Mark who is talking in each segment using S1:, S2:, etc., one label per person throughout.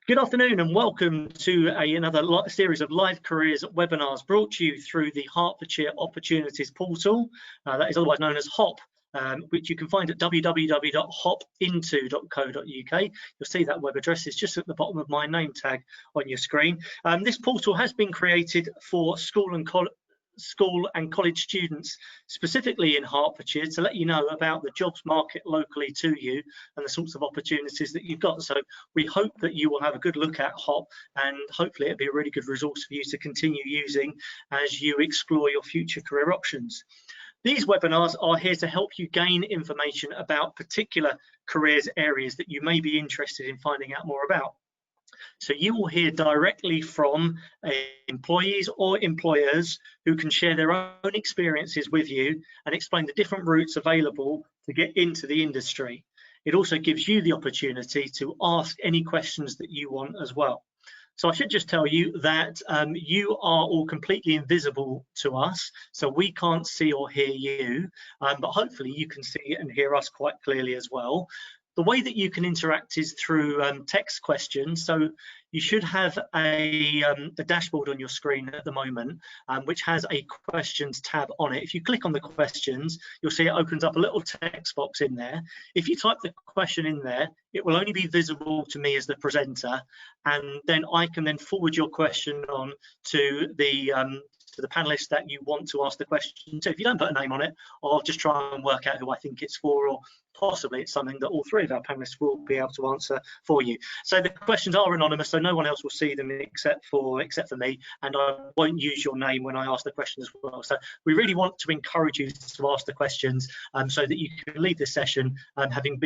S1: Good afternoon and welcome to another series of live careers webinars brought to you through the Hertfordshire Opportunities portal, that is otherwise known as HOP, which you can find at www.hopinto.co.uk. You'll see that web address is just at the bottom of my name tag on your screen. This portal has been created for school and college students, specifically in Hertfordshire, to let you know about the jobs market locally to you and the sorts of opportunities that you've got. So we hope that you will have a good look at HOP, and hopefully it'll be a really good resource for you to continue using as you explore your future career options. These webinars are here to help you gain information about particular careers areas that you may be interested in finding out more about. So you will hear directly from employees or employers who can share their own experiences with you and explain the different routes available to get into the industry. It also gives you the opportunity to ask any questions that you want as well. So I should just tell you that you are all completely invisible to us, so we can't see or hear you, but hopefully you can see and hear us quite clearly as well. The way that you can interact is through text questions. So you should have a dashboard on your screen at the moment, which has a questions tab on it. If you click on the questions, you'll see it opens up a little text box in there. If you type the question in there, it will only be visible to me as the presenter, and then I can then forward your question on to the panelists that you want to ask the question. So if you don't put a name on it, I'll just try and work out who I think it's for, or possibly it's something that all three of our panelists will be able to answer for you. So the questions are anonymous, so no one else will see them except for me, and I won't use your name when I ask the question as well. So we really want to encourage you to ask the questions so that you can leave this session having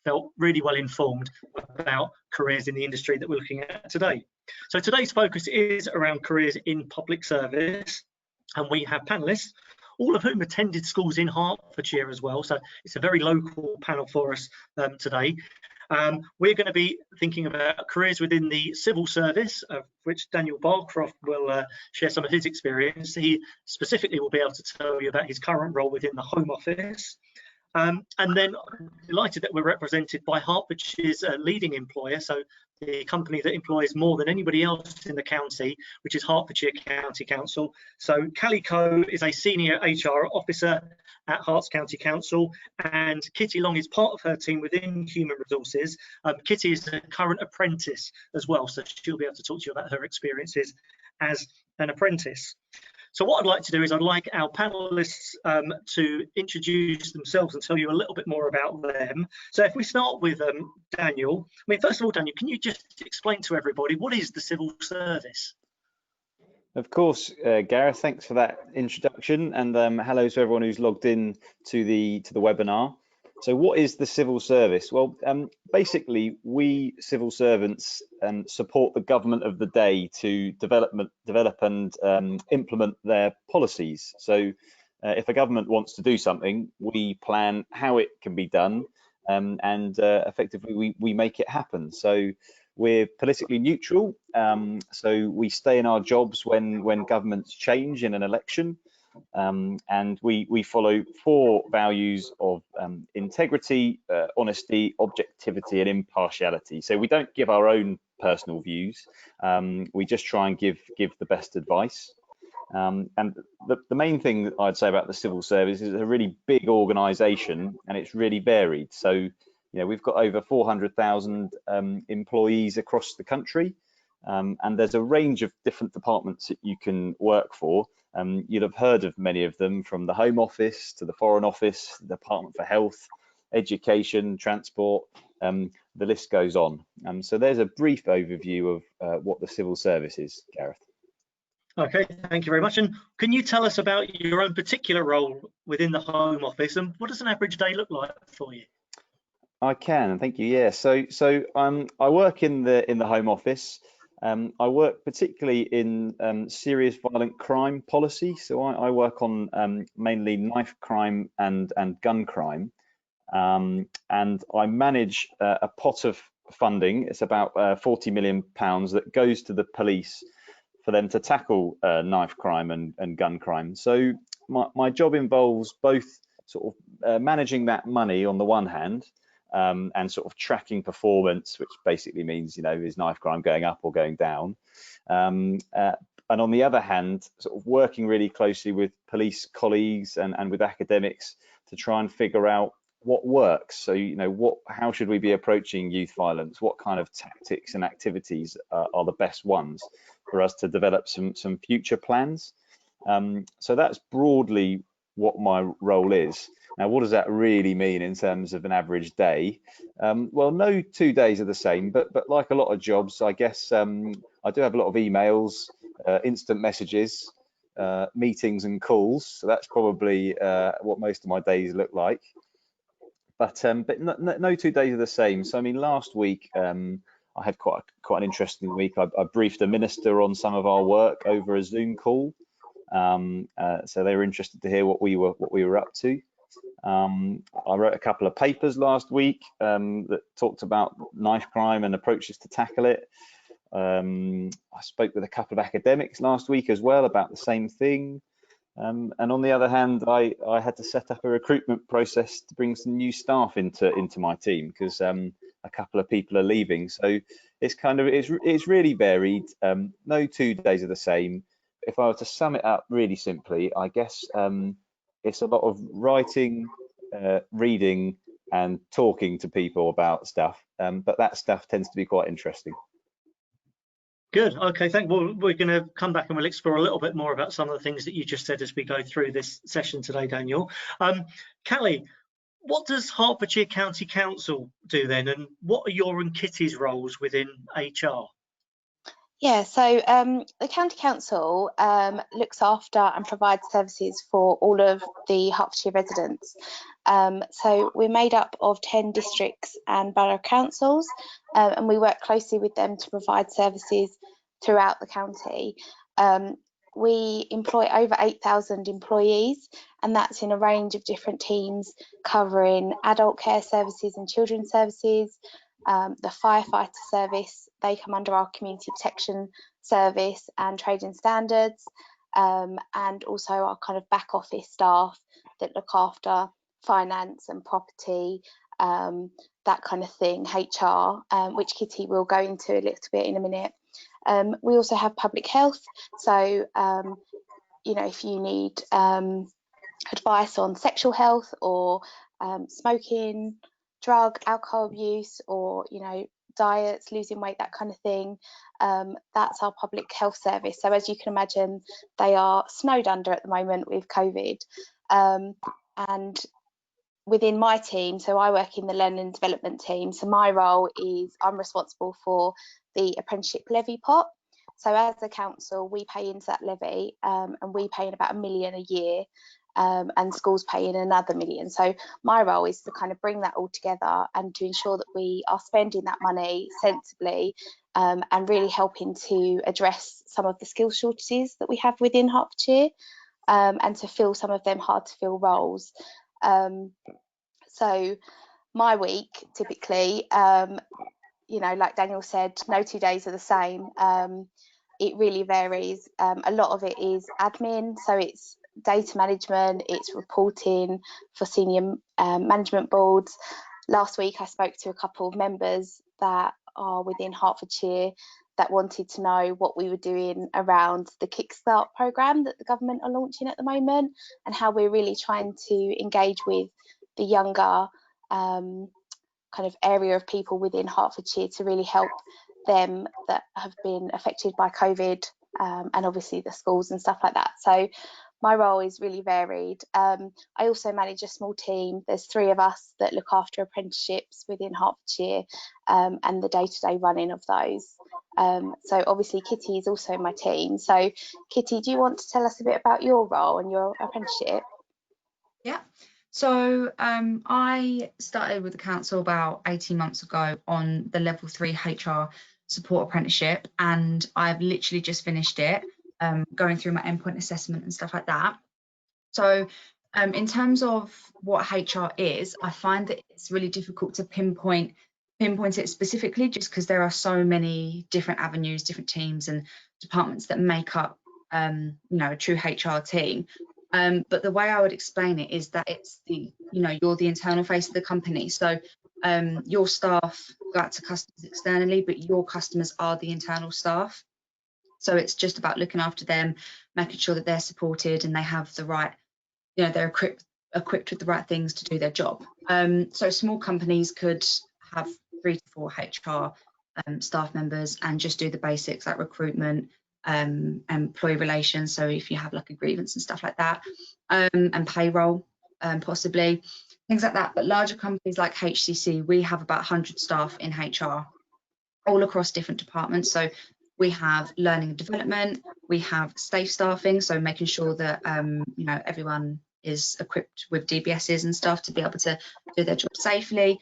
S1: felt really well informed about careers in the industry that we're looking at today. So today's focus is around careers in public service, and we have panelists, all of whom attended schools in Hertfordshire as well. So it's a very local panel for us today. We're going to be thinking about careers within the civil service, of which Daniel Barcroft will share some of his experience. He specifically will be able to tell you about his current role within the Home Office. And then I'm delighted that we're represented by Hertfordshire's leading employer, so the company that employs more than anybody else in the county, which is Hertfordshire County Council. So Calico is a senior HR officer at Herts County Council, and Kitty Long is part of her team within Human Resources. Kitty is a current apprentice as well, so she'll be able to talk to you about her experiences as an apprentice. So what I'd like to do is I'd like our panelists to introduce themselves and tell you a little bit more about them. So if we start with Daniel, I mean, first of all, Daniel, can you just explain to everybody what is the civil service?
S2: Of course, Gareth, thanks for that introduction, and hello to everyone who's logged in to the webinar. So what is the civil service? Well, basically, we civil servants support the government of the day to develop and implement their policies. So if a government wants to do something, we plan how it can be done, and effectively we make it happen. So we're politically neutral, so we stay in our jobs when governments change in an election. And we follow 4 values of integrity, honesty, objectivity, and impartiality. So we don't give our own personal views. We just try and give the best advice. And the main thing that I'd say about the civil service is it's a really big organisation, and it's really varied. So you know, we've got over 400,000 employees across the country, and there's a range of different departments that you can work for. You'll have heard of many of them, from the Home Office to the Foreign Office, the Department for Health, Education, Transport, the list goes on. So there's a brief overview of what the civil service is, Gareth.
S1: Okay, thank you very much. And can you tell us about your own particular role within the Home Office, and what does an average day look like for you?
S2: I can, thank you. Yeah, so I work in the Home Office. I work particularly in serious violent crime policy. So I work on mainly knife crime and gun crime, and I manage a pot of funding. It's about £40 million that goes to the police for them to tackle knife crime and gun crime. So my job involves both sort of managing that money on the one hand, and sort of tracking performance, which basically means, you know, is knife crime going up or going down? And on the other hand, sort of working really closely with police colleagues and with academics to try and figure out what works. So, you know, how should we be approaching youth violence? What kind of tactics and activities are the best ones for us to develop some future plans? So that's broadly what my role is. Now, what does that really mean in terms of an average day? Well, no 2 days are the same, but like a lot of jobs, I guess I do have a lot of emails, instant messages, meetings and calls. So that's probably what most of my days look like. But no 2 days are the same. So I mean, last week I had quite an interesting week. I briefed a minister on some of our work over a Zoom call. So they were interested to hear what we were up to. I wrote a couple of papers last week that talked about knife crime and approaches to tackle it. I spoke with a couple of academics last week as well about the same thing. And on the other hand, I had to set up a recruitment process to bring some new staff into my team, because a couple of people are leaving. So it's really varied. No 2 days are the same. If I were to sum it up really simply, I guess it's a lot of writing, reading, and talking to people about stuff. But that stuff tends to be quite interesting.
S1: Good. Okay, well, we're going to come back and we'll explore a little bit more about some of the things that you just said as we go through this session today, Daniel. Callie, what does Hertfordshire County Council do then, and what are your and Kitty's roles within HR?
S3: Yeah, so the County Council looks after and provides services for all of the Hertfordshire residents. So we're made up of 10 districts and borough councils, and we work closely with them to provide services throughout the county. We employ over 8,000 employees, and that's in a range of different teams covering adult care services and children's services, the firefighter service. They come under our community protection service and trade and standards, and also our kind of back office staff that look after finance and property, that kind of thing, HR, which Kitty will go into a little bit in a minute. We also have public health, so you know, if you need advice on sexual health or smoking, drug, alcohol abuse, or, you know, diets, losing weight, that kind of thing, that's our public health service. So as you can imagine, they are snowed under at the moment with COVID. And within my team, so I work in the learning and development team, so my role is I'm responsible for the apprenticeship levy pot. So as a council, we pay into that levy, and we pay in about £1 million a year, and schools pay in another £1 million. So my role is to kind of bring that all together and to ensure that we are spending that money sensibly, and really helping to address some of the skill shortages that we have within Hertfordshire, and to fill some of them hard to fill roles. So my week typically, you know, like Daniel said, no 2 days are the same. It really varies. A lot of it is admin, so it's data management, it's reporting for senior management boards. Last week I spoke to a couple of members that are within Hertfordshire that wanted to know what we were doing around the Kickstart programme that the government are launching at the moment, and how we're really trying to engage with the younger kind of area of people within Hertfordshire to really help them that have been affected by COVID, and obviously the schools and stuff like that. So my role is really varied. I also manage a small team. There's 3 of us that look after apprenticeships within Hertfordshire, and the day-to-day running of those. So obviously Kitty is also my team. So Kitty, do you want to tell us a bit about your role and your apprenticeship?
S4: Yeah. So I started with the council about 18 months ago on the level 3 HR support apprenticeship, and I've literally just finished it, going through my endpoint assessment and stuff like that. So in terms of what HR is, I find that it's really difficult to pinpoint it specifically, just because there are so many different avenues, different teams and departments that make up you know, a true HR team. But the way I would explain it is that it's you're the internal face of the company. So Your staff go out to customers externally, but your customers are the internal staff. So it's just about looking after them, making sure that they're supported and they have the right, you know, they're equipped with the right things to do their job. So small companies could have 3 to 4 HR staff members and just do the basics like recruitment, employee relations. So if you have like a grievance and stuff like that, and payroll, possibly things like that. But larger companies like HCC, we have about 100 staff in HR, all across different departments. So we have learning and development, we have safe staffing, so making sure that you know, everyone is equipped with DBSs and stuff to be able to do their job safely.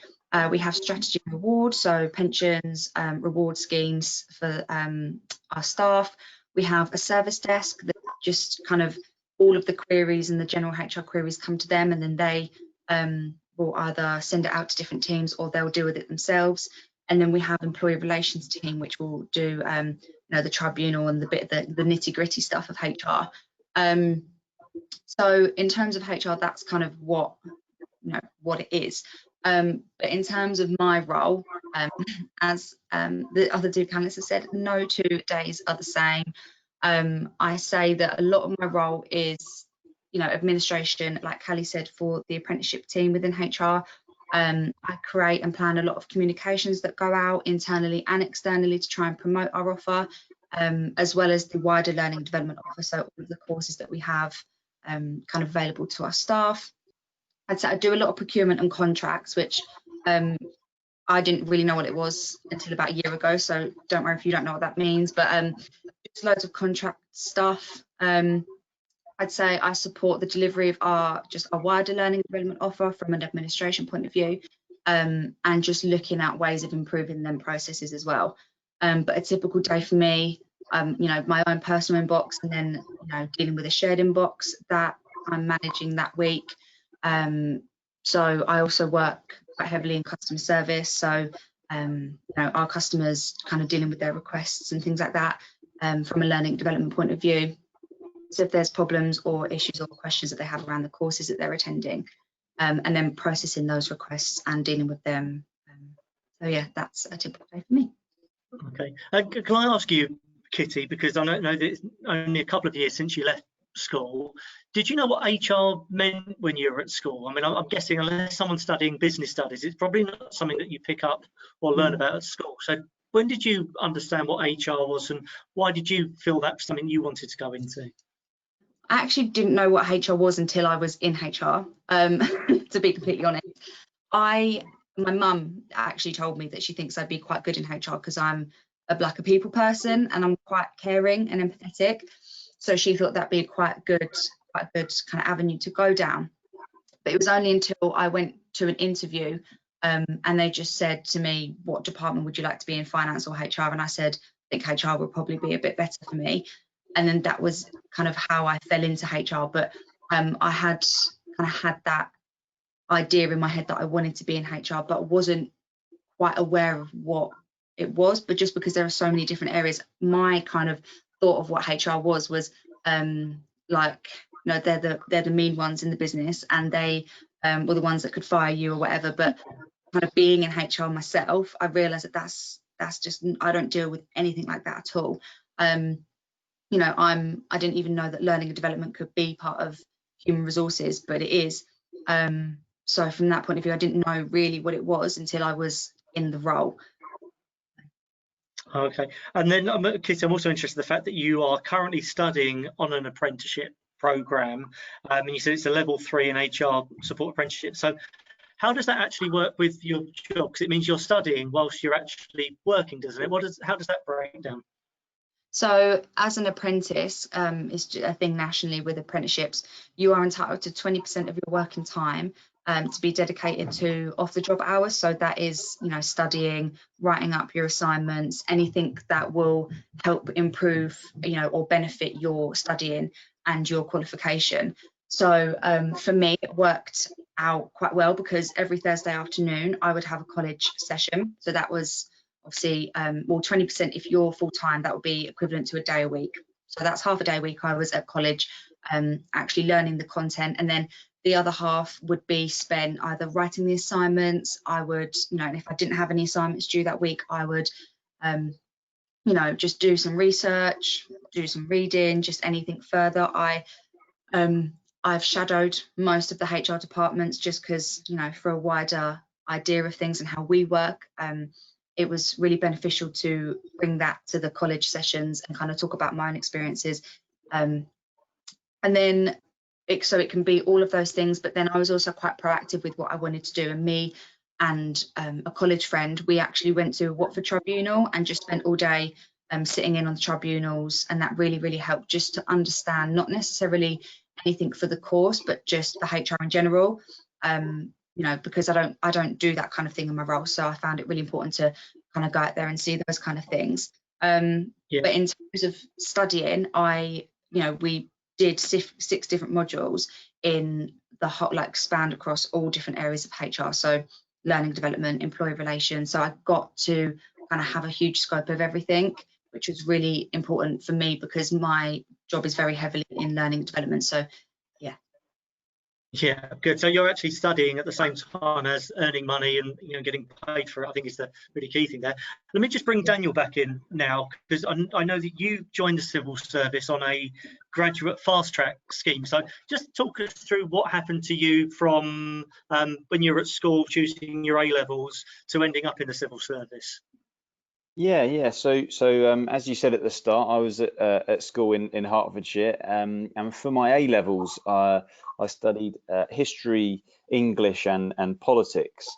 S4: We have strategy and reward, so pensions, reward schemes for our staff. We have a service desk that just kind of all of the queries and the general HR queries come to them, and then they will either send it out to different teams or they'll deal with it themselves. And then we have employee relations team, which will do you know, the tribunal and the bit of the nitty gritty stuff of HR. So in terms of HR, that's kind of what, you know, what it is. But in terms of my role, as the other 2 candidates have said, no 2 days are the same. I say that a lot of my role is, you know, administration, like Callie said, for the apprenticeship team within HR. I create and plan a lot of communications that go out internally and externally to try and promote our offer, as well as the wider learning and development offer, so all of the courses that we have kind of available to our staff. I'd say I do a lot of procurement and contracts, which I didn't really know what it was until about a year ago, so don't worry if you don't know what that means, but just loads of contract stuff. I'd say I support the delivery of our wider learning and development offer from an administration point of view, and just looking at ways of improving them processes as well. But a typical day for me, you know, my own personal inbox, and then, you know, dealing with a shared inbox that I'm managing that week. So I also work quite heavily in customer service, so you know, our customers kind of dealing with their requests and things like that, from a learning and development point of view. So if there's problems or issues or questions that they have around the courses that they're attending, and then processing those requests and dealing with them. So yeah, that's a typical day for me.
S1: Okay, can I ask you, Kitty, because I know that it's only a couple of years since you left school, did you know what HR meant when you were at school? I mean, I'm guessing unless someone's studying business studies, it's probably not something that you pick up or learn about at school. So when did you understand what HR was, and why did you feel that was something you wanted to go into?
S4: I actually didn't know what HR was until I was in HR, to be completely honest. My mum actually told me that she thinks I'd be quite good in HR because I'm like a people person and I'm quite caring and empathetic. So she thought that'd be quite a good kind of avenue to go down. But it was only until I went to an interview and they just said to me, what department would you like to be in, finance or HR? And I said, I think HR would probably be a bit better for me. And then that was kind of how I fell into HR. But I had kind of had that idea in my head that I wanted to be in HR, but wasn't quite aware of what it was. But just because there are so many different areas, my kind of thought of what HR was like, you know, they're the mean ones in the business, and they were the ones that could fire you or whatever. But kind of being in HR myself, I realised that that's just, I don't deal with anything like that at all. You know, I didn't even know that learning and development could be part of human resources, but it is. So from that point of view, I didn't know really what it was until I was in the role.
S1: Okay, and then Kitty, I'm also interested in the fact that you are currently studying on an apprenticeship programme, and you said it's a level 3 in HR support apprenticeship. So how does that actually work with your job? Because it means you're studying whilst you're actually working, doesn't it? How does that break down?
S4: So as an apprentice, it's a thing nationally with apprenticeships, you are entitled to 20% of your working time to be dedicated to off-the-job hours. So that is, you know, studying, writing up your assignments, anything that will help improve, you know, or benefit your studying and your qualification. So for me, it worked out quite well because every Thursday afternoon I would have a college session. So that was obviously, well, 20% if you're full-time, that would be equivalent to a day a week. So that's half a day a week I was at college, actually learning the content. And then the other half would be spent either writing the assignments. I would, and if I didn't have any assignments due that week, I would, just do some research, do some reading, just anything further. I've shadowed most of the HR departments just because, for a wider idea of things and how we work. It was really beneficial to bring that to the college sessions and kind of talk about my own experiences. And then so it can be all of those things, but then I was also quite proactive with what I wanted to do. And me and a college friend, we actually went to Watford Tribunal and just spent all day sitting in on the tribunals, and that really, really helped just to understand not necessarily anything for the course, but just the HR in general. Because I don't do that kind of thing in my role, so I found it really important to kind of go out there and see those kind of things. But in terms of studying, we did 6 different modules in the whole, spanned across all different areas of HR. So learning development, employee relations. So I got to kind of have a huge scope of everything, which was really important for me because my job is very heavily in learning development. So
S1: yeah, good. So you're actually studying at the same time as earning money and getting paid for it. I think is the really key thing there. Let me just bring Daniel back in now, because I know that you joined the civil service on a graduate fast track scheme. So just talk us through what happened to you from when you were at school choosing your A levels to ending up in the civil service.
S2: Yeah. So as you said at the start, I was at school in Hertfordshire, and for my A levels, I studied history, English, and politics.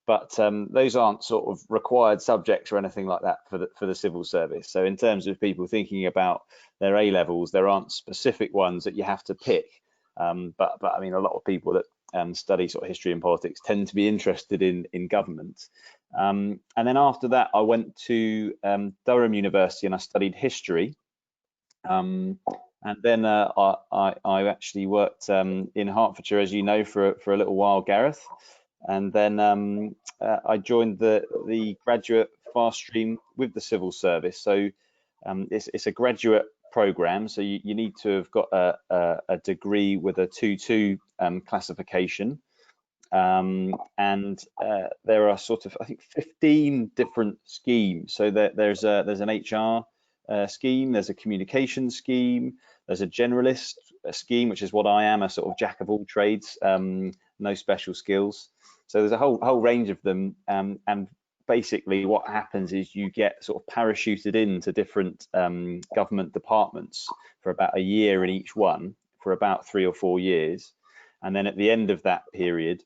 S2: But those aren't sort of required subjects or anything like that for the civil service. So in terms of people thinking about their A levels, there aren't specific ones that you have to pick. But I mean, a lot of people that study sort of history and politics tend to be interested in government. And then after that, I went to Durham University and I studied history. And then I actually worked in Hertfordshire, as you know, for a little while, Gareth. And then I joined the graduate fast stream with the civil service. So it's a graduate program, so you need to have got a degree with a 2-2 classification. And there are sort of, I think, 15 different schemes. So there's an HR scheme, there's a communication scheme, there's a generalist scheme, which is what I am, a sort of jack of all trades, no special skills. So there's a whole range of them, and basically what happens is you get sort of parachuted into different government departments for about a year in each one, for about 3 or 4 years, and then at the end of that period,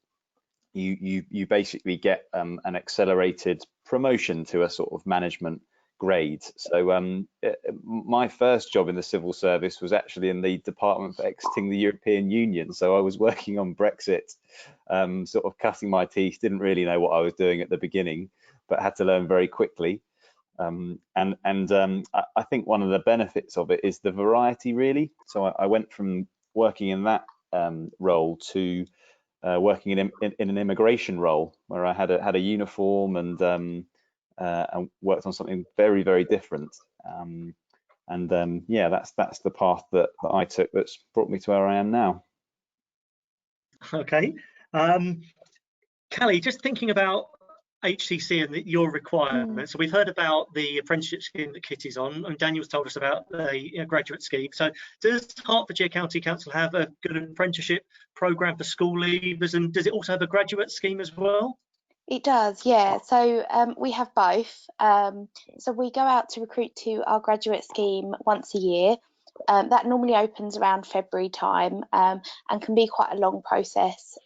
S2: you basically get an accelerated promotion to a sort of management grade. So my first job in the civil service was actually in the Department for Exiting the European Union. So I was working on Brexit, sort of cutting my teeth, didn't really know what I was doing at the beginning, but had to learn very quickly. I think one of the benefits of it is the variety, really. So I went from working in that role to working in an immigration role, where I had a uniform and worked on something very, very different. Yeah, that's the path that I took that's brought me to where I am now.
S1: Okay, Callie, just thinking about HCC and your requirements. So we've heard about the apprenticeship scheme that Kitty's on, and Daniel's told us about the graduate scheme. So does Hertfordshire County Council have a good apprenticeship programme for school leavers, and does it also have a graduate scheme as well?
S3: It does, yeah. So we have both. So we go out to recruit to our graduate scheme once a year. That normally opens around February time and can be quite a long process.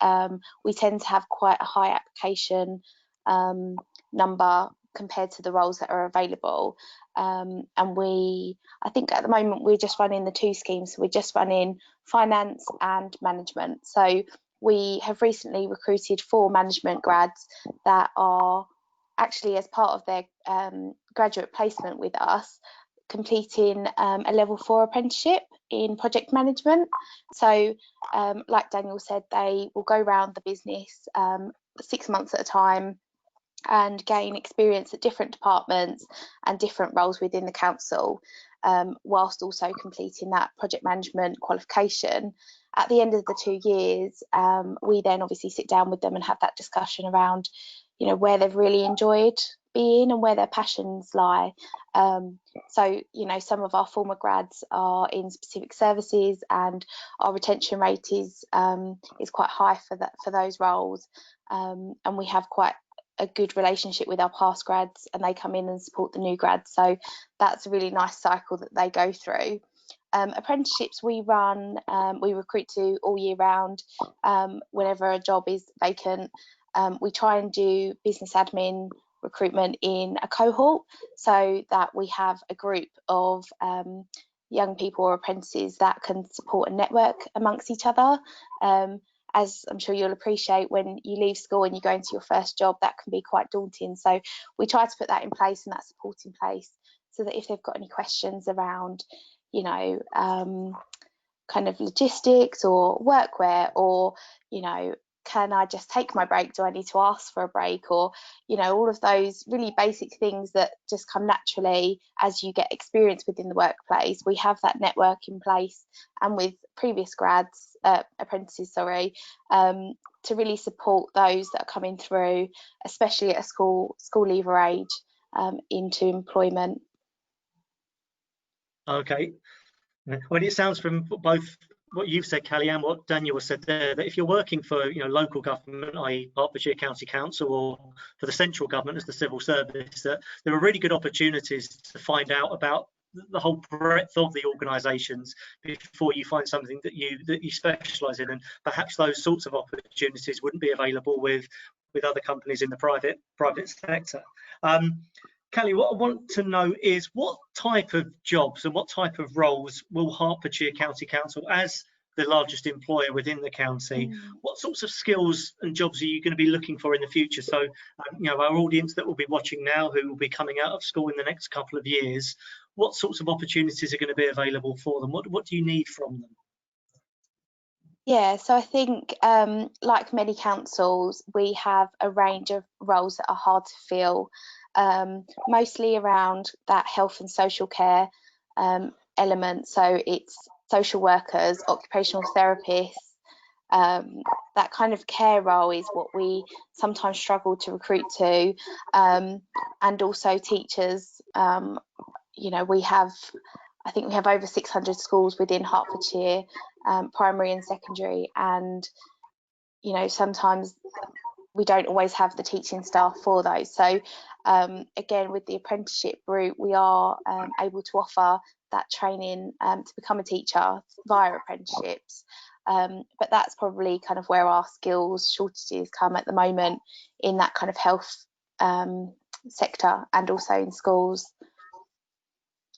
S3: We tend to have quite a high application number compared to the roles that are available. And I think at the moment we're just running the 2 schemes. So we're just running finance and management. So we have recently recruited 4 management grads that are actually, as part of their graduate placement with us, completing a level 4 apprenticeship in project management. So like Daniel said, they will go around the business 6 months at a time, and gain experience at different departments and different roles within the council, whilst also completing that project management qualification. At the end of the 2 years, we then obviously sit down with them and have that discussion around, you know, where they've really enjoyed being and where their passions lie. So, you know, some of our former grads are in specific services, and our retention rate is quite high for those roles, and we have quite a good relationship with our past grads, and they come in and support the new grads. So that's a really nice cycle that they go through. Apprenticeships we run, we recruit to all year round. Whenever a job is vacant, we try and do business admin recruitment in a cohort, so that we have a group of young people or apprentices that can support and network amongst each other. As I'm sure you'll appreciate, when you leave school and you go into your first job, that can be quite daunting. So we try to put that in place and that support in place, so that if they've got any questions around, you know, kind of logistics or workwear, or, you know, can I just take my break? Do I need to ask for a break? Or, you know, all of those really basic things that just come naturally as you get experience within the workplace. We have that network in place, and with previous grads, apprentices, sorry, to really support those that are coming through, especially at a school leaver age, into employment.
S1: Okay. Well, it sounds from both what you've said, Callie, and what Daniel said there, that if you're working for, you know, local government, i.e. Hertfordshire County Council, or for the central government as the civil service, that there are really good opportunities to find out about the whole breadth of the organisations before you find something that you specialise in, and perhaps those sorts of opportunities wouldn't be available with other companies in the private sector. Callie, what I want to know is, what type of jobs and what type of roles will Hertfordshire County Council, as the largest employer within the county, what sorts of skills and jobs are you going to be looking for in the future? So, you know, our audience that will be watching now, who will be coming out of school in the next couple of years, what sorts of opportunities are going to be available for them? What do you need from them?
S3: Yeah, so I think, like many councils, we have a range of roles that are hard to fill, mostly around that health and social care element. So it's social workers, occupational therapists, that kind of care role is what we sometimes struggle to recruit to, and also teachers. You know, I think we have over 600 schools within Hertfordshire, primary and secondary, and, you know, sometimes we don't always have the teaching staff for those. So again, with the apprenticeship route, we are able to offer that training to become a teacher via apprenticeships. But that's probably kind of where our skills shortages come at the moment, in that kind of health sector, and also in schools.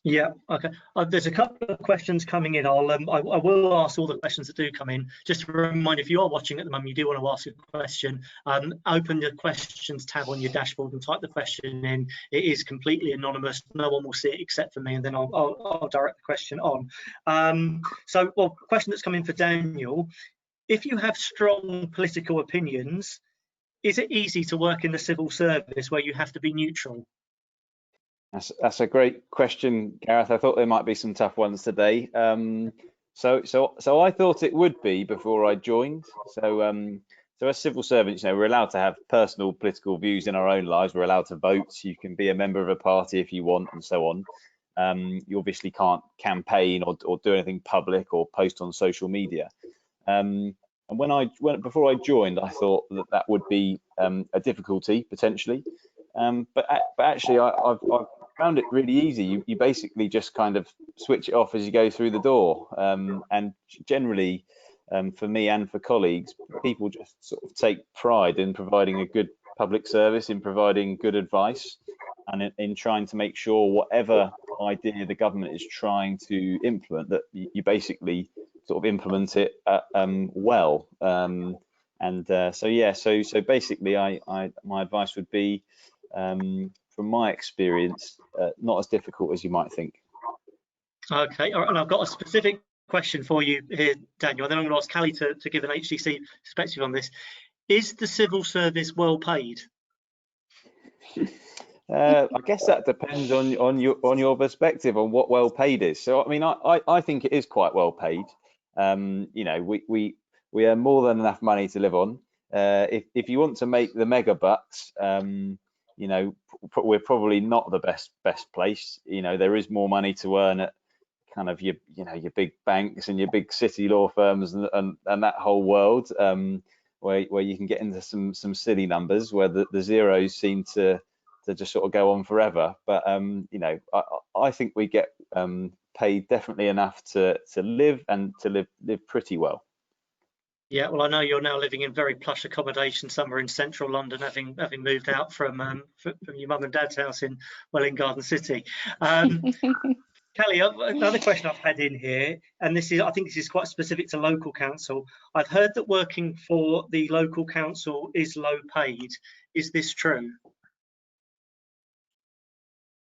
S1: Yeah, okay. There's a couple of questions coming in. I will ask all the questions that do come in. Just to remind, if you are watching at the moment, you do want to ask a question, open the questions tab on your dashboard and type the question in. It is completely anonymous. No one will see it except for me, and then I'll direct the question on. So, well, question that's come in for Daniel: if you have strong political opinions, is it easy to work in the civil service where you have to be neutral?
S2: That's a great question, Gareth. I thought there might be some tough ones today. So I thought it would be before I joined. So as civil servants, you know, we're allowed to have personal political views in our own lives. We're allowed to vote. You can be a member of a party if you want, and so on. You obviously can't campaign or do anything public or post on social media. And before I joined, I thought that would be a difficulty potentially. But actually, I've found it really easy. You basically just kind of switch it off as you go through the door. And generally, for me and for colleagues, people just sort of take pride in providing a good public service, in providing good advice, and in trying to make sure whatever idea the government is trying to implement, that you basically sort of implement it well. So basically, my advice would be, from my experience, not as difficult as you might think.
S1: Okay, all right, and I've got a specific question for you here, Daniel, and then I'm going to ask Callie to give an HCC perspective on this. Is the civil service well paid?
S2: I guess that depends on your perspective on what well paid is. So I mean, I think it is quite well paid. You know, we earn more than enough money to live on. If you want to make the mega bucks, you know, we're probably not the best place. You know, there is more money to earn at kind of your big banks and your big city law firms and that whole world, where you can get into some silly numbers where the zeros seem to just sort of go on forever. But you know, I think we get paid definitely enough to live and to live pretty well.
S1: Yeah, well, I know you're now living in very plush accommodation somewhere in central London, having moved out from your mum and dad's house in Welwyn Garden City. Kelly, another question I've had in here, and I think this is quite specific to local council. I've heard that working for the local council is low paid. Is this true?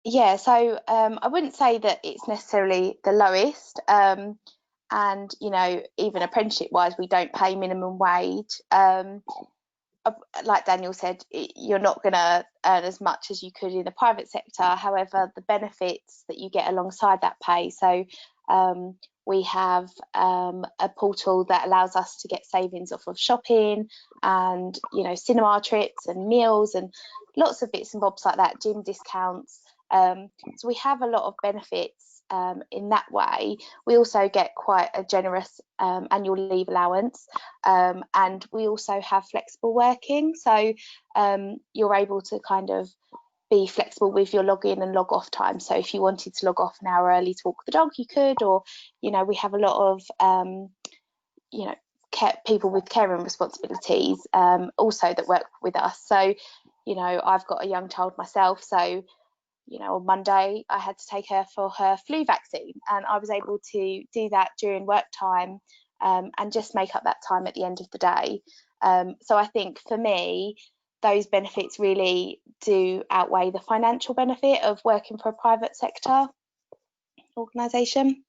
S3: Yeah, so I wouldn't say that it's necessarily the lowest. And, you know, even apprenticeship wise, we don't pay minimum wage. Like Daniel said, you're not going to earn as much as you could in the private sector. However, the benefits that you get alongside that pay. So we have a portal that allows us to get savings off of shopping and, you know, cinema trips and meals and lots of bits and bobs like that, gym discounts. So we have a lot of benefits in that way. We also get quite a generous annual leave allowance, and we also have flexible working. So you're able to kind of be flexible with your log in and log off time. So if you wanted to log off an hour early to walk the dog, you could, or, you know, we have a lot of, you know, people with caring responsibilities also that work with us. So, you know, I've got a young child myself, so, you know, on Monday I had to take her for her flu vaccine, and I was able to do that during work time and just make up that time at the end of the day. So I think for me, those benefits really do outweigh the financial benefit of working for a private sector organisation.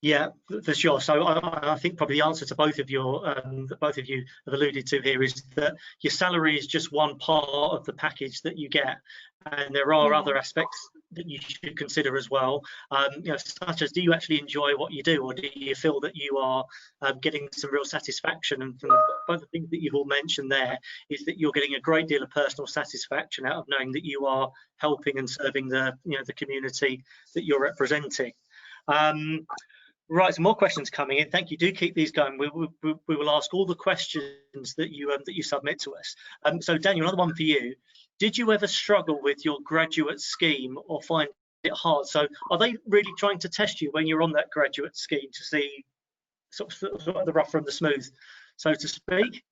S1: Yeah, for sure. So I think probably the answer to both of you have alluded to here is that your salary is just one part of the package that you get, and there are other aspects that you should consider as well. You know, such as, do you actually enjoy what you do, or do you feel that you are getting some real satisfaction? And from both the things that you've all mentioned there, is that you're getting a great deal of personal satisfaction out of knowing that you are helping and serving the community that you're representing. Right, some more questions coming in. Thank you. Do keep these going. We will ask all the questions that you submit to us. So Daniel, another one for you. Did you ever struggle with your graduate scheme or find it hard? So are they really trying to test you when you're on that graduate scheme to see sort of the rough from the smooth, so to speak?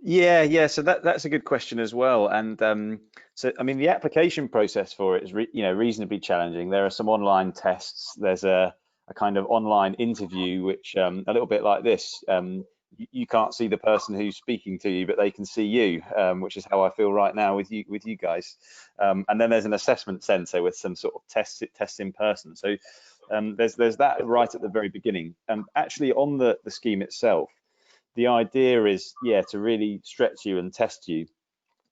S2: Yeah. So that's a good question as well. And so I mean, the application process for it is reasonably challenging. There are some online tests. There's a kind of online interview, which a little bit like this. You can't see the person who's speaking to you, but they can see you, which is how I feel right now with you guys. And then there's an assessment centre with some sort of tests in person. So there's that right at the very beginning. Actually, on the scheme itself, the idea is, to really stretch you and test you.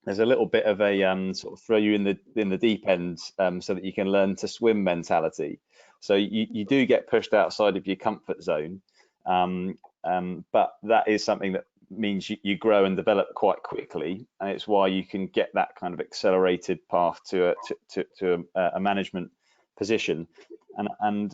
S2: There's a little bit of a sort of throw you in the deep end so that you can learn to swim mentality. So you do get pushed outside of your comfort zone, but that is something that means you grow and develop quite quickly, and it's why you can get that kind of accelerated path to a management position. And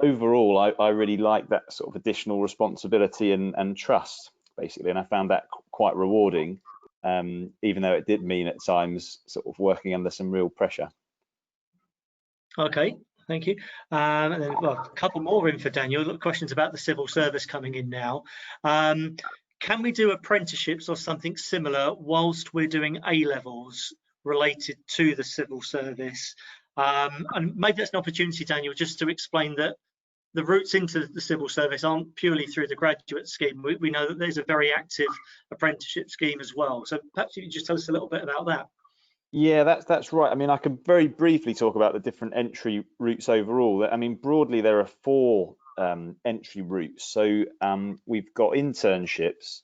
S2: overall, I really like that sort of additional responsibility and trust, basically, and I found that quite rewarding, even though it did mean at times sort of working under some real pressure.
S1: Okay. Thank you. And then a couple more in for Daniel. Questions about the civil service coming in now. Can we do apprenticeships or something similar whilst we're doing A-levels related to the civil service? And maybe that's an opportunity, Daniel, just to explain that the routes into the civil service aren't purely through the graduate scheme. We know that there's a very active apprenticeship scheme as well. So perhaps you could just tell us a little bit about that.
S2: Yeah, that's right. I mean, I can very briefly talk about the different entry routes overall. I mean, broadly, there are 4 entry routes. So we've got internships,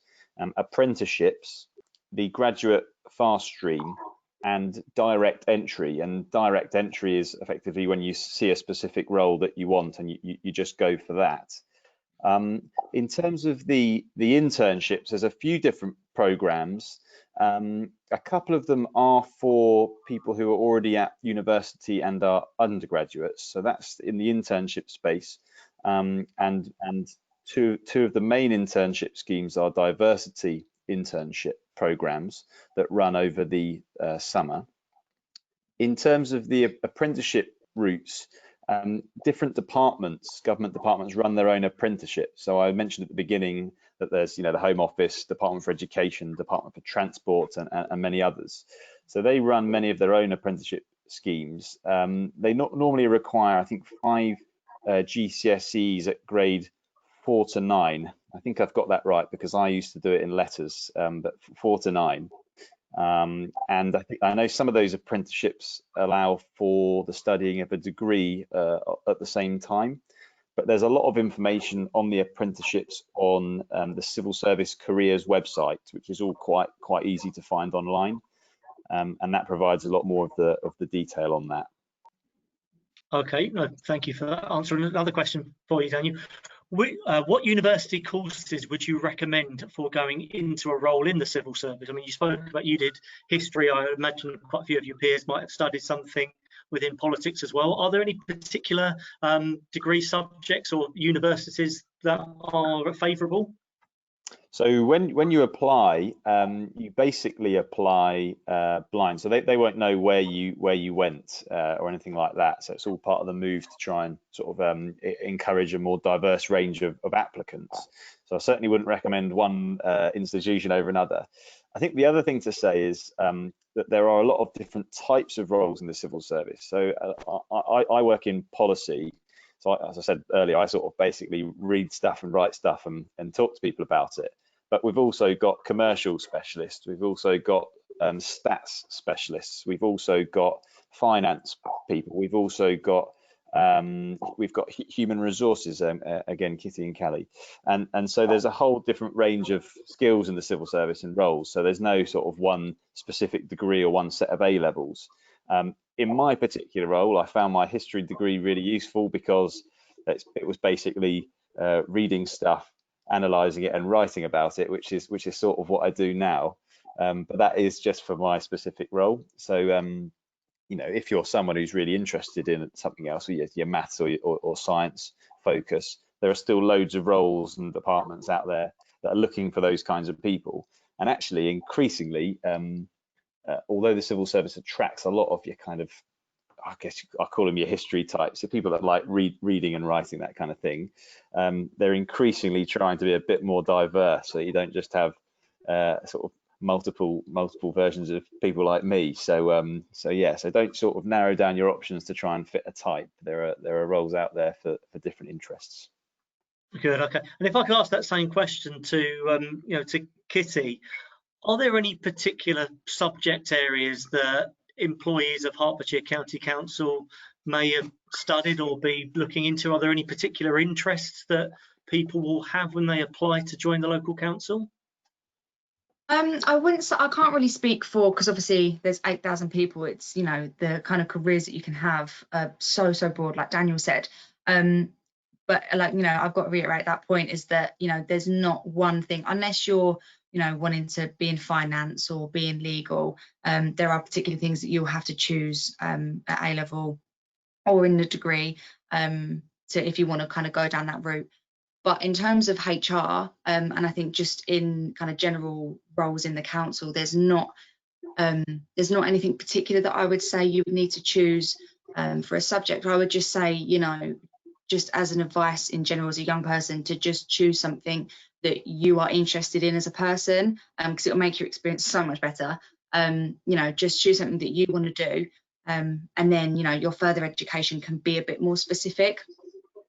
S2: apprenticeships, the graduate fast stream, and direct entry. And direct entry is effectively when you see a specific role that you want and you just go for that. In terms of the internships, there's a few different programs. A couple of them are for people who are already at university and are undergraduates, so that's in the internship space. And two of the main internship schemes are diversity internship programs that run over the summer. In terms of the apprenticeship routes, different departments, government departments, run their own apprenticeship. So I mentioned at the beginning that there's, the Home Office, Department for Education, Department for Transport, and many others. So they run many of their own apprenticeship schemes. They normally require, I think, 5 GCSEs at grade 4 to 9. I think I've got that right because I used to do it in letters, but 4 to 9. And I know some of those apprenticeships allow for the studying of a degree at the same time, but there's a lot of information on the apprenticeships on the Civil Service Careers website, which is all quite easy to find online, and that provides a lot more of the detail on that.
S1: Okay, no, thank you for that answer. Another question for you, Daniel. What university courses would you recommend for going into a role in the civil service? I mean, you spoke about you did history. I imagine quite a few of your peers might have studied something within politics as well. Are there any particular degree subjects or universities that are favourable?
S2: So when you apply, you basically apply blind. So they won't know where you went or anything like that. So it's all part of the move to try and sort of encourage a more diverse range of applicants. So I certainly wouldn't recommend one institution over another. I think the other thing to say is that there are a lot of different types of roles in the civil service. So I work in policy. So as I said earlier, I sort of basically read stuff and write stuff and talk to people about it. But we've also got commercial specialists. We've also got stats specialists. We've also got finance people. We've also got human resources. Again, Kitty and Kelly. And so there's a whole different range of skills in the civil service and roles. So there's no sort of one specific degree or one set of A levels. In my particular role, I found my history degree really useful because it was basically reading stuff, analysing it and writing about it, which is sort of what I do now. But that is just for my specific role. So if you're someone who's really interested in something else, or your maths or science focus, there are still loads of roles and departments out there that are looking for those kinds of people. And actually, increasingly, although the civil service attracts a lot of your kind of, I guess I call them your history types, so people that like reading and writing, that kind of thing, they're increasingly trying to be a bit more diverse, so you don't just have sort of multiple versions of people like me. So don't sort of narrow down your options to try and fit a type. There are roles out there for different interests.
S1: Good. Okay. And if I could ask that same question to Kitty, are there any particular subject areas that employees of Hertfordshire County Council may have studied or be looking into? Are there any particular interests that people will have when they apply to join the local council?
S4: I wouldn't say, I can't really speak for, because obviously there's 8,000 people. It's, the kind of careers that you can have so broad, like Daniel said. But I've got to reiterate that point is that, there's not one thing, unless you're, wanting to be in finance or be in legal. There are particular things that you'll have to choose at A level or in the degree if you want to kind of go down that route. But in terms of HR, and I think just in kind of general roles in the council, there's not anything particular that I would say you would need to choose for a subject. I would just say, just as an advice in general as a young person, to just choose something that you are interested in as a person, because it'll make your experience so much better. Just choose something that you want to do, and then your further education can be a bit more specific.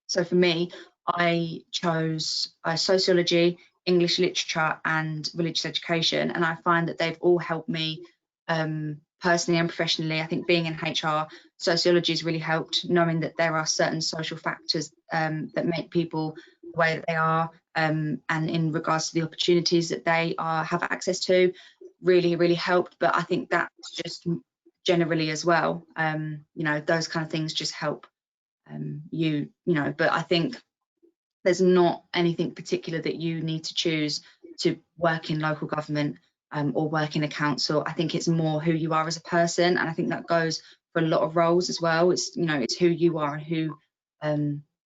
S4: So for me, I chose sociology, English literature and religious education, and I find that they've all helped me personally and professionally. I think being in HR, sociology has really helped, knowing that there are certain social factors that make people the way that they are, and in regards to the opportunities that they have access to. really helped. But I think that's just generally as well, you know, those kind of things just help you know. But I think there's not anything particular that you need to choose to work in local government or work in a council. I think it's more who you are as a person, and I think that goes for a lot of roles as well. It's, you know, it's who you are and who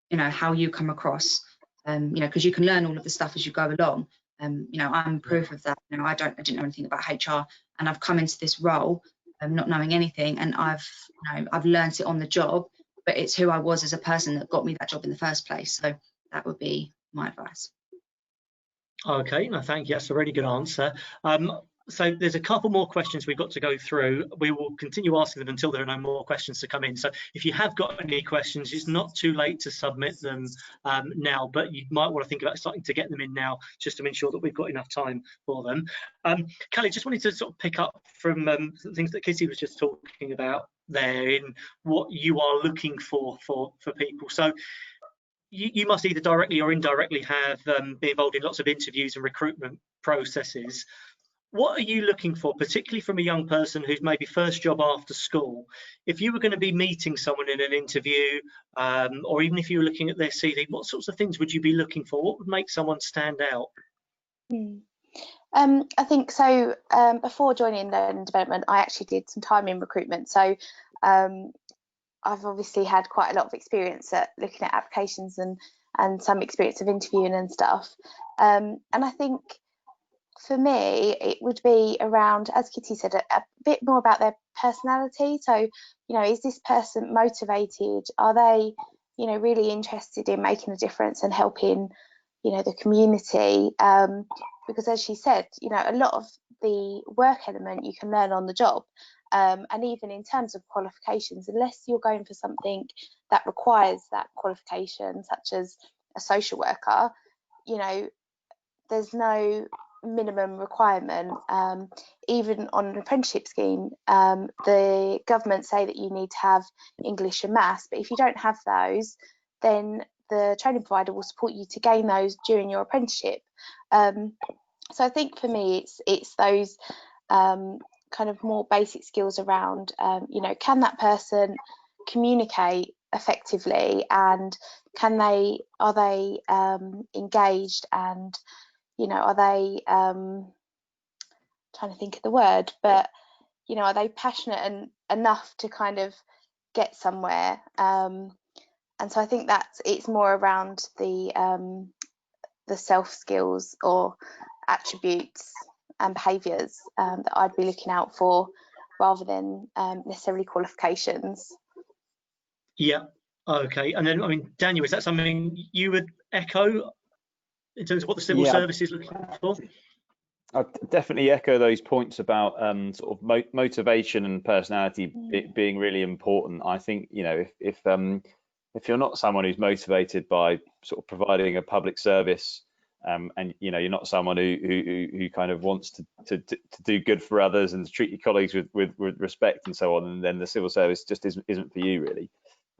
S4: you know, how you come across, you know, because you can learn all of the stuff as you go along. You know, I'm proof of that. You know, I didn't know anything about HR, and I've come into this role not knowing anything, and I've learned it on the job. But it's who I was as a person that got me that job in the first place. So that would be my advice.
S1: Okay, no, thank you. That's a really good answer. So there's a couple more questions we've got to go through. We will continue asking them until there are no more questions to come in. So if you have got any questions, it's not too late to submit them now, but you might want to think about starting to get them in now, just to ensure that we've got enough time for them. Kelly, just wanted to sort of pick up from the things that Kitty was just talking about there, in what you are looking for people. So you must either directly or indirectly have been involved in lots of interviews and recruitment processes. What are you looking for, particularly from a young person who's maybe first job after school? If you were going to be meeting someone in an interview, or even if you were looking at their CV, what sorts of things would you be looking for? What would make someone stand out?
S3: I think so. Before joining Learning Development, I actually did some time in recruitment. So I've obviously had quite a lot of experience at looking at applications and some experience of interviewing and stuff. And I think for me, it would be around, as Kitty said, a bit more about their personality. So, you know, is this person motivated? Are they, you know, really interested in making a difference and helping, you know, the community? Because as she said, you know, a lot of the work element you can learn on the job. And even in terms of qualifications, unless you're going for something that requires that qualification, such as a social worker, you know, there's no minimum requirement. Even on an apprenticeship scheme, the government say that you need to have English and maths, but if you don't have those, then the training provider will support you to gain those during your apprenticeship. So I think for me, it's those kind of more basic skills around, you know, can that person communicate effectively, and are they engaged, and, you know, are they trying to think of the word, but, you know, are they passionate and enough to kind of get somewhere? And so I think it's more around the self skills or attributes and behaviours that I'd be looking out for, rather than necessarily qualifications.
S1: Yeah. Okay. And then, I mean, Daniel, is that something you would echo in terms of what the civil service is looking for?
S2: I definitely echo those points about sort of motivation and personality being really important. I think, you know, if you're not someone who's motivated by sort of providing a public service, and, you know, you're not someone who kind of wants to do good for others and to treat your colleagues with respect and so on, and then the civil service just isn't for you, really.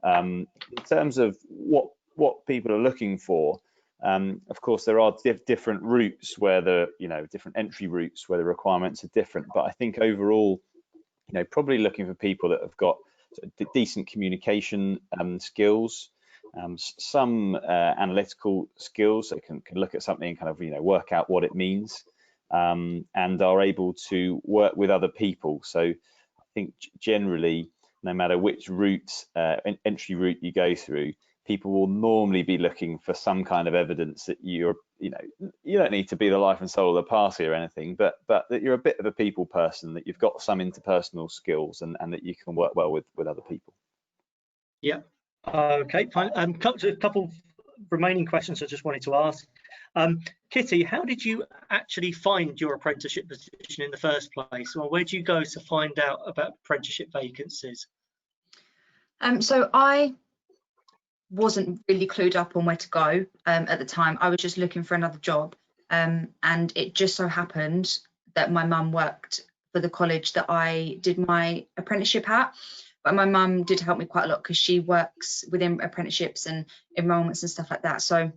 S2: In terms of what people are looking for, of course, there are different routes where different entry routes where the requirements are different. But I think overall, you know, probably looking for people that have got sort of decent communication skills, some analytical skills, so can look at something and kind of, you know, work out what it means, and are able to work with other people. So I think generally, no matter which entry route you go through, people will normally be looking for some kind of evidence that you don't need to be the life and soul of the party or anything, but that you're a bit of a people person, that you've got some interpersonal skills, and that you can work well with other people.
S1: Yeah. Okay, fine. A couple remaining questions I just wanted to ask. Kitty, how did you actually find your apprenticeship position in the first place? Well, where do you go to find out about apprenticeship vacancies?
S4: So I wasn't really clued up on where to go at the time. I was just looking for another job, and it just so happened that my mum worked for the college that I did my apprenticeship at. But my mum did help me quite a lot because she works within apprenticeships and enrolments and stuff like that. So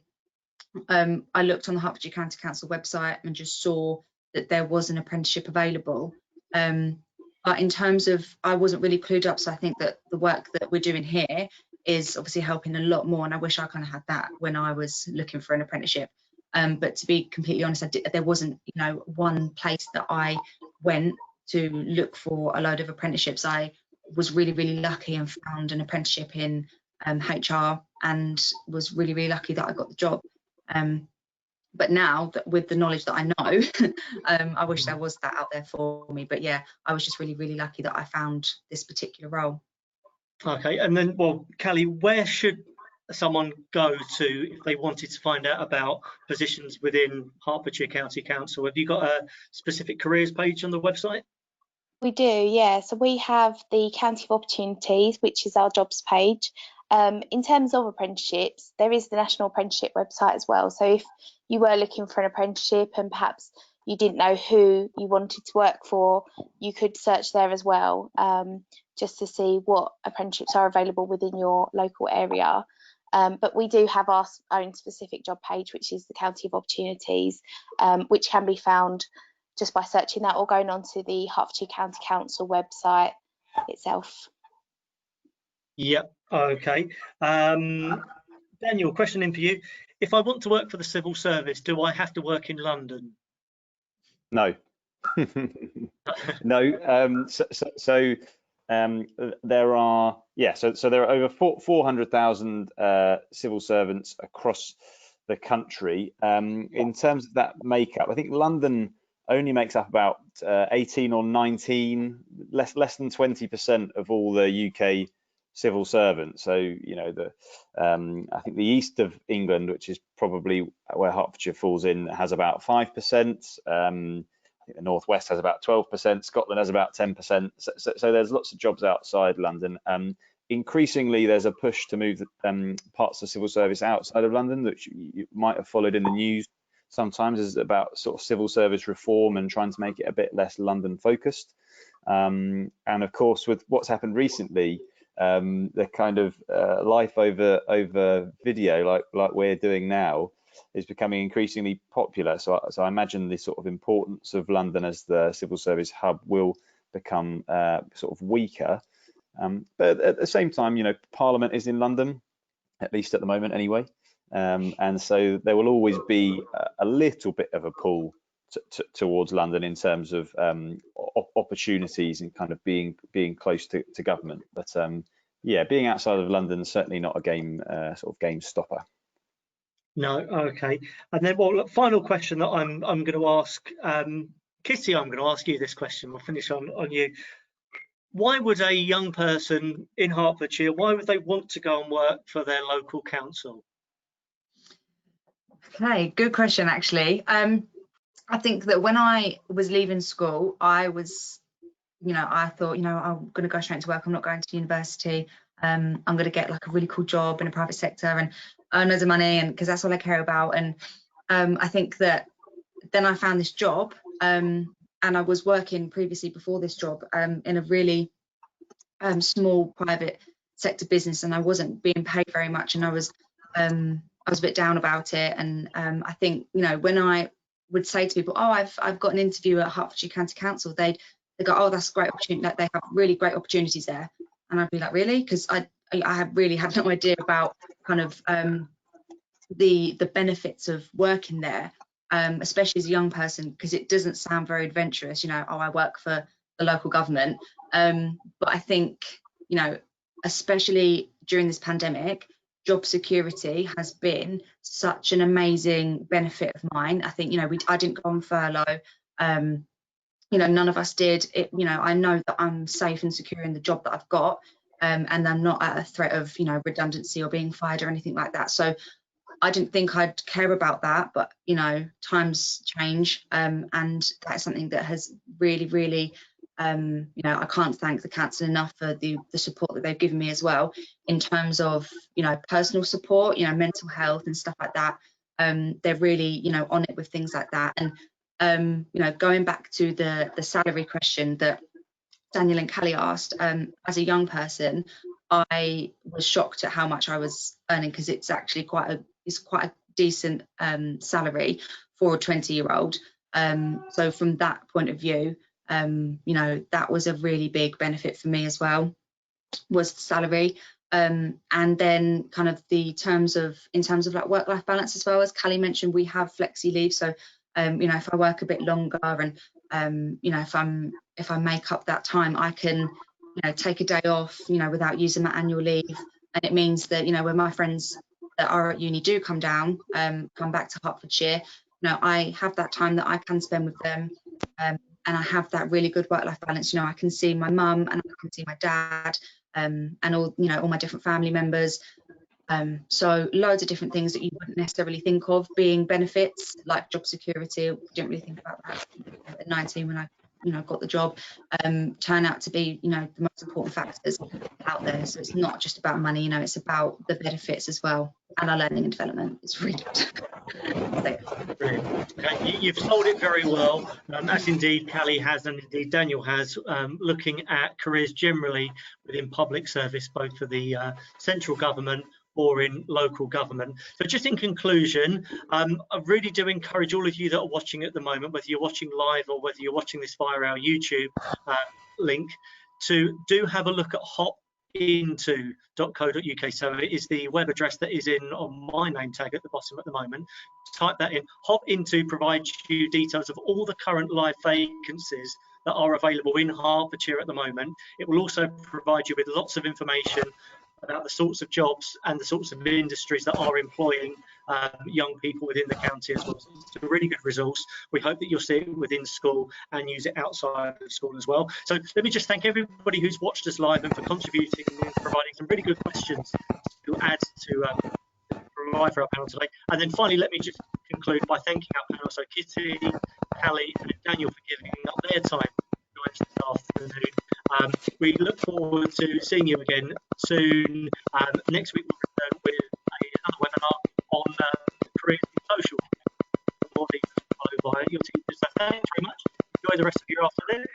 S4: I looked on the Hertfordshire County Council website and just saw that there was an apprenticeship available. But in terms of, I wasn't really clued up, so I think that the work that we're doing here is obviously helping a lot more, and I wish I kind of had that when I was looking for an apprenticeship. But to be completely honest, there wasn't, you know, one place that I went to look for a load of apprenticeships. I was really, really lucky and found an apprenticeship in HR, and was really, really lucky that I got the job. But now that with the knowledge that I know, I wish there was that out there for me. But yeah, I was just really, really lucky that I found this particular role.
S1: Okay, and then, well, Callie, where should someone go to if they wanted to find out about positions within Hertfordshire County Council? Have you got a specific careers page on the website?
S3: We do, yeah. So we have the County of Opportunities, which is our jobs page. In terms of apprenticeships, there is the National Apprenticeship website as well. So if you were looking for an apprenticeship and perhaps you didn't know who you wanted to work for, you could search there as well, just to see what apprenticeships are available within your local area. But we do have our own specific job page, which is the County of Opportunities, which can be found just by searching that or going onto the Hertfordshire County Council website itself.
S1: Yep, okay. Daniel, question in for you. If I want to work for the civil service, do I have to work in London?
S2: No. No. There are, yeah, so there are over 400,000 civil servants across the country. In terms of that makeup, I think London only makes up about 18 or 19, less than 20% of all the UK civil servants. So, you know, I think the east of England, which is probably where Hertfordshire falls in, has about 5%. I think the Northwest has about 12%, Scotland has about 10%. So there's lots of jobs outside London. Increasingly, there's a push to move parts of civil service outside of London, which you might have followed in the news sometimes, is about sort of civil service reform and trying to make it a bit less London focused. And of course, with what's happened recently, the kind of life over video like we're doing now is becoming increasingly popular. So I imagine the sort of importance of London as the civil service hub will become sort of weaker. But at the same time, you know, Parliament is in London, at least at the moment anyway. And so there will always be a little bit of a pull towards London in terms of opportunities and kind of being close to government. But yeah, being outside of London is certainly not a sort of game stopper.
S1: No, okay. And then, well, look, final question that I'm going to ask Kitty. I'm going to ask you this question. We'll finish on you. Why would a young person in Hertfordshire, why would they want to go and work for their local council?
S4: Okay, good question, actually. I think that when I was leaving school, I was, you know, I thought, you know, I'm going to go straight to work. I'm not going to university. I'm going to get like a really cool job in the private sector and earn loads of money, and because that's all I care about. And I think that then I found this job, and I was working previously before this job in a really small private sector business, and I wasn't being paid very much, and I was a bit down about it. And I think, you know, when I would say to people, oh, I've got an interview at Hertfordshire County Council, they go, oh, that's a great opportunity, like they have really great opportunities there. And I'd be like, really? Because I really had no idea about kind of the benefits of working there, especially as a young person, because it doesn't sound very adventurous, you know, oh, I work for the local government. But I think, you know, especially during this pandemic, job security has been such an amazing benefit of mine. I think, you know, I didn't go on furlough. You know, none of us did. You know, I know that I'm safe and secure in the job that I've got, and I'm not at a threat of, you know, redundancy or being fired or anything like that. So I didn't think I'd care about that, but, you know, times change, and that's something that has really, really, you know, I can't thank the council enough for the support that they've given me as well, in terms of, you know, personal support, you know, mental health and stuff like that. They're really, you know, on it with things like that. And you know, going back to the salary question that Daniel and Callie asked, as a young person, I was shocked at how much I was earning, because it's actually quite a decent salary for a 20-year-old. So from that point of view, you know, that was a really big benefit for me as well, was the salary. And then kind of in terms of like work-life balance as well, as Callie mentioned, we have flexi leave. So you know, if I work a bit longer and you know, if I make up that time, I can, you know, take a day off, you know, without using my annual leave. And it means that, you know, when my friends that are at uni do come down, come back to Hertfordshire, you know, I have that time that I can spend with them, and I have that really good work-life balance. You know, I can see my mum and I can see my dad, and all, you know, all my different family members. So loads of different things that you wouldn't necessarily think of being benefits, like job security. I didn't really think about that at 19 when I, you know, got the job. Turn out to be, you know, the most important factors out there. So it's not just about money, you know, it's about the benefits as well, and our learning and development. It's really good.
S1: Okay, you've sold it very well, as indeed Callie has, and indeed Daniel has, looking at careers generally within public service, both for the central government or in local government. So just in conclusion, I really do encourage all of you that are watching at the moment, whether you're watching live or whether you're watching this via our YouTube link, to do have a look at hopinto.co.uk. So it is the web address that is in on my name tag at the bottom at the moment. Type that in. Hopinto provides you details of all the current live vacancies that are available in Hertfordshire at the moment. It will also provide you with lots of information about the sorts of jobs and the sorts of industries that are employing young people within the county as well. So it's a really good resource. We hope that you'll see it within school and use it outside of school as well. So let me just thank everybody who's watched us live and for contributing and providing some really good questions to add to provide for our panel today. And then finally, let me just conclude by thanking our panel, so Kitty, Callie and Daniel, for giving up their time to join us this afternoon. We look forward to seeing you again soon. Next week we'll return with another webinar on careers and social. More details followed by your teachers. So thanks very much. Enjoy the rest of your afternoon.